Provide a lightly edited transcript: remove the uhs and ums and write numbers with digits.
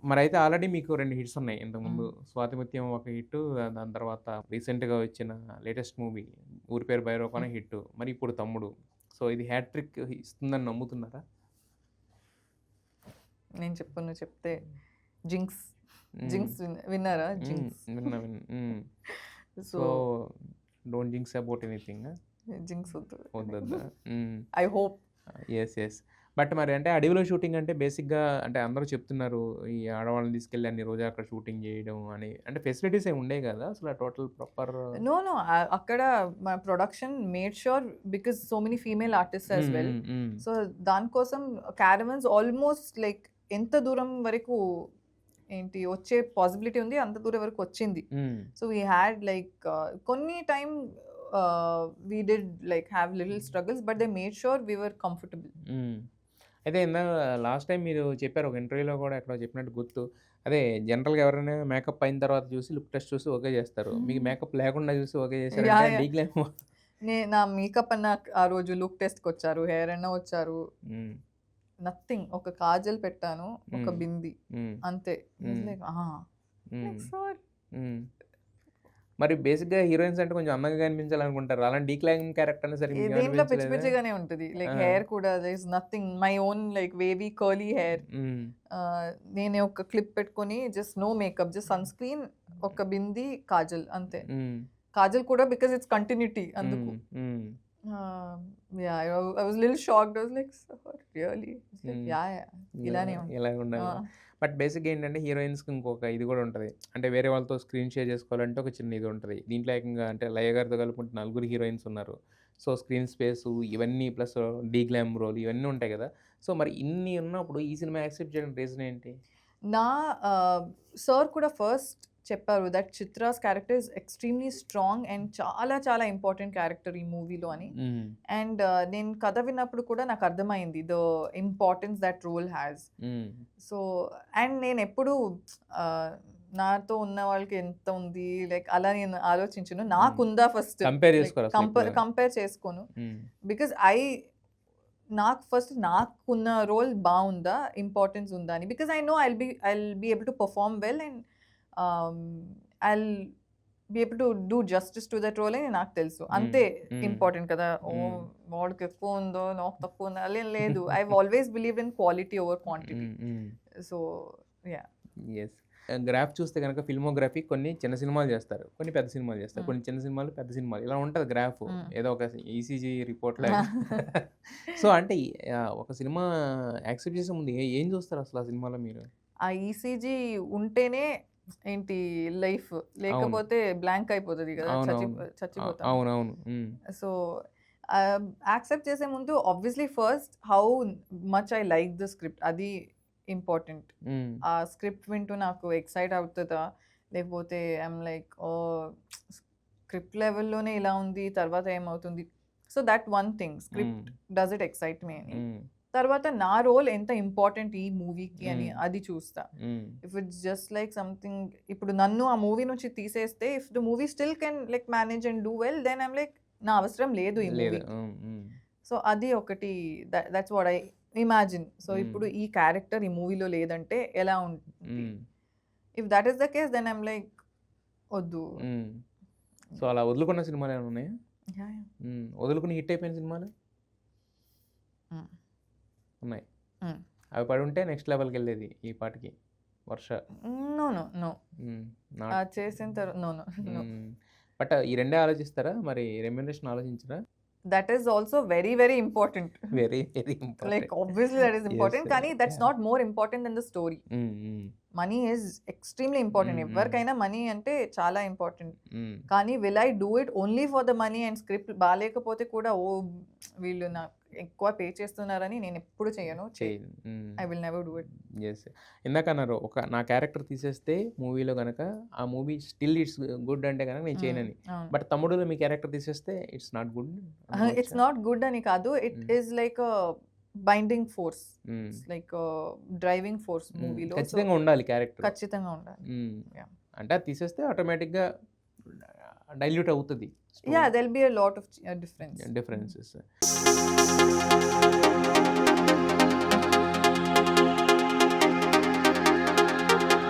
మరైతే ఆల్రెడీ మీకు 2 హిట్స్ ఉన్నాయి ఇంతకుముందు. హ్మ్. 'స్వాతిముత్యం' ఒక హిట్టు, దాని తర్వాత రీసెంట్‌గా వచ్చిన లేటెస్ట్ మూవీ 'ఊరి పేరు భైరవపాన' హిట్టు. మరి ఇప్పుడు 'తమ్ముడు.' సో, ఇది హ్యాట్రిక్ ఇస్తుందని నమ్ముతున్నారా? నేను చెప్పను, నువ్వు చెప్తే జింక్స్. హ్మ్. జింక్స్ విన్నారా? హ్మ్. జింక్స్. విన్నా. హ్మ్. So, so, don't jinx about anything. Jinx వద్దు. వద్దొద్దా? హ్మ్. I hope. Yes. Yes. But మరి అంటే అడవిలో షూటింగ్ అంటే బేసిక్‌గా అంటే అందరూ చెప్తున్నారు. ఈ ఆడవాళ్ళని తీసుకెళ్ళి అన్ని రోజులు అక్కడ షూటింగ్ చేయడం అని. అంటే ఫెసిలిటీస్ ఏమి ఉండేవి కదా! అసలు టోటల్ ప్రాపర్. No, no. అక్కడ మా production made sure because so many female artists as hmm. Well. Hmm. Hmm. So, దానికోసం క్యారవన్స్ ఆల్మోస్ట్ లైక్ ఎంత దూరం వరకు వచ్చే పాసిబిలిటీ ఉంది అంత దూరం వరకు వచ్చింది. హ్మ్. సో, వీ హ్యాడ్ లైక్ కొన్ని time we did like have little struggles but they made sure we were comfortable. హ్మ్. అయితే ఇందాక లాస్ట్ టైమ్ మీరు చెప్పారు ఒక ఇంటర్వ్యూలో కూడా ఎక్కడో చెప్పినట్టు గుర్తు. అదే జనరల్‌గా ఎవరైనా మేకప్ అయిన తర్వాత చూసి లుక్ టెస్ట్ చూసి ఓకే చేస్తారు. మీకు మేకప్ లేకుండా చూసి ఓకే చేశారంటే యాహ్! యాహ్! డీక్లైమ్. నా మేకప్ అన్న ఆ రోజు లుక్ టెస్ట్‌కొచ్చారు. హెయిర్ అన్న వచ్చారు. హ్మ్. నథింగ్. ఒక కాజల్ పెట్టాను. ఒక హ్మ్. బింది. హ్మ్. అంతే. హ్మ్. లైక్ హ్మ్. Like sir. హ్మ్. మరి బేసిక్‌గా హీరోయిన్స్ అంటే కొంచెం అందంగా కనిపించాలనుకుంటారు. అలాంటి డీక్లైమ్ క్యారెక్టర్ అయినా సరే మీకు దేంట్లో పిచ్చి అనిపించలేదా? పిచ్చిగానే ఉంటది. ఆ! లైక్ హెయిర్ కూడా there is nothing. My own like wavy curly hair. Hmm. నేనే ఒక క్లిప్ పెట్టుకొని just no makeup. Just sunscreen, ఒక బింది, కాజల్ అంతే. హ్మ్. కాజల్ కూడా బికాజ్ ఇట్స్ కంటిన్యూటీ అందుకు. హ్మ్. హ్మ్. Yeah! I was little shocked. I was like sir really? Like హ్మ్. యాహ్! యాహ్! ఇలానే ఉంటుంది. ఇలాగ ఆ! ఉండాలి. బట్ బేసిక్‌గా ఏంటంటే హీరోయిన్స్‌కి ఇంకొక ఇది కూడా ఉంటది. అంటే వేరే వాళ్ళతో స్క్రీన్ షేర్ చేసుకోవాలంటే ఒక చిన్న ఇది ఉంటది. దీంట్లో ఏకంగా అంటే లయ గారితో కలుపుకుంటే నలుగురు హీరోయిన్స్ ఉన్నారు. సో, స్క్రీన్ స్పేసు ఇవన్నీ ప్లస్ డీగ్లామ్ రోల్ ఇవన్నీ ఉంటాయి కదా! సో, మరి ఇన్ని ఉన్నప్పుడు ఈ సినిమా యాక్సెప్ట్ చేయడానికి రీజన్ ఏంటి? నా సార్ కూడా ఫస్ట్ చెప్పారు that Chitra's character is extremely strong and చాలా చాలా ఇంపార్టెంట్ క్యారెక్టర్ ఈ మూవీలో అని. హ్మ్. అండ్ నేను కథ విన్నప్పుడు కూడా నాకు అర్థమైంది the importance that role has. Hmm. So, and నేనెప్పుడూ ఆహ్, నాతో ఉన్న వాళ్ళకి ఎంత ఉంది లైక్ అలా నేను ఆలోచించను. హ్మ్. నాకుందా ఫస్ట్ కంపేర్ లైక్ చేసుకోరు అసలు ఎక్కువగా. కంపేర్ చేసుకోను. హ్మ్. బికాజ్ నాకు ఫస్ట్ నాకున్న రోల్ బావుందా? ఇంపార్టెన్స్ ఉందా అని. Because I know I'll be able to perform well and ah, I'll be able to do justice to that role అని నాకు తెలుసు. హ్మ్. అంతే హ్మ్. ఇంపార్టెంట్ కదా! హ్మ్. వాడికి ఎక్కువ ఉందో, నాకు తక్కువ ఉందో అలా ఏం లేదు. I've always believed in quality over quantity. Hmm. Hmm. So, yeah! Yes. Graph చూస్తే గనక ఫిల్మోగ్రఫీ కొన్ని చిన్న సినిమాలు చేస్తారు. కొన్ని పెద్ద సినిమాలు చేస్తారు. హ్మ్. కొన్ని చిన్న సినిమాలు, పెద్ద సినిమాలు ఇలా ఉంటది గ్రాఫ్. హ్మ్. ఏదో ఒక ఈసీజీ రిపోర్ట్ లాగా. సో, అంటే ఒక సినిమా యాక్సెప్ట్ చేసే ముందు ఏం చూస్తారు అసలు ఆ సినిమాలో మీరు? ఆ ఈసీజీ ఉంటేనే లైఫ్. అవును. లేకపోతే బ్లాంక్ అయిపోతది గదా! అవునవును. చచ్చిపోతాం. అవునవును. హ్మ్. సో, యాక్సెప్ట్ చేసే ముందు obviously first how much I like the script అది ఇంపార్టెంట్. హ్మ్. ఆ స్క్రిప్ట్ వింటూ నాకు ఎక్సైట్ అవుతదా? లేకపోతే ఐయామ్ లైక్ ఓహ్! స్క్రిప్ట్ లెవెల్‌లోనే ఇలా ఉంది. తర్వాత ఏమవుతుంది? సో, దట్ వన్ థింగ్ హ్మ్. స్క్రిప్ట్ డస్ ఇట్ ఎక్సైట్ మీ అని. హ్మ్. తర్వాత నా రోల్ ఎంత ఇంపార్టెంట్ ఈ మూవీకి అని హ్మ్. అది చూస్తా. Hmm. If it's just like something ఇప్పుడు నన్ను ఆ మూవీ నుంచి తీసేస్తే if the movie still can like manage and do well then I'm like నా అవసరం లేదు ఈ లేదు. మూవీకి. హ్మ్. హ్మ్. సో, అది ఒకటి that's what I imagine. So, హ్మ్. ఇప్పుడు ఈ క్యారెక్టర్ ఈ మూవీలో లేదంటే ఎలా ఉంటుంది? Hmm. If that is the case then I'm like వద్దు. హ్మ్. సో, అలా వదులుకున్న సినిమాలేమైనా ఉన్నాయా? యాహ్! యాహ్! హ్మ్. వదులుకొని హిట్ అయిపోయిన సినిమాలు హ్మ్. ఉన్నాయి. హ్మ్. అవి పడుంటే నెక్స్ట్ లెవెల్‌కెళ్ళేది ఈ పాటికి 'Varsha'. No. No. No. Hmm. Not. చేసిన no. No. No. Hmm. But ఈ రెండే ఆలోచిస్తారా? మరి రెమ్యూనరేషన్ ఆలోచించరా? That is also very very important. Very, very like important. Obviously that is yes. Important. కానీ that's yeah! Not more important than the story. Hmm. Hmm. Money is extremely important. Hmm. Hmm. ఎవరికైనా money అంటే చాలా important. Hmm. కానీ will I do it only for the money and script బాలేకపోతే కూడా వీళ్ళు నాకు ఎక్కువ pay చేస్తున్నారని నేనెప్పుడు చేయను. చెయ్యను. Hmm. I will never do it. Yes. ఇందాకన్నారు నా క్యారెక్టర్ తీసేస్తే మూవీలో గనక ఆ మూవీ స్టిల్ ఇట్స్ గుడ్ అంటే గనక నేను చేయనని. అవును. బట్ 'తమ్ముడులో' మీ క్యారెక్టర్ తీసేస్తే ఇట్స్ నాట్ గుడ్ ఇట్స్ అనుకోవచ్చా? నాట్ గుడ్ అని కాదు. ఇట్ హ్మ్. Is like binding force. హ్మ్. ఇట్స్ లైక్ డ్రైవింగ్ ఫోర్స్ హ్మ్. మూవీలో. సో, ఖచ్చితంగా ఉండాలి క్యారెక్టర్. ఖచ్చితంగా ఉండాలి. హ్మ్. యాహ్! అంటే అది తీసేస్తే ఆటోమేటిక్‌గా డైల్యూట్ అవుతది Yeah, story. there'll be a lot of difference. Differences.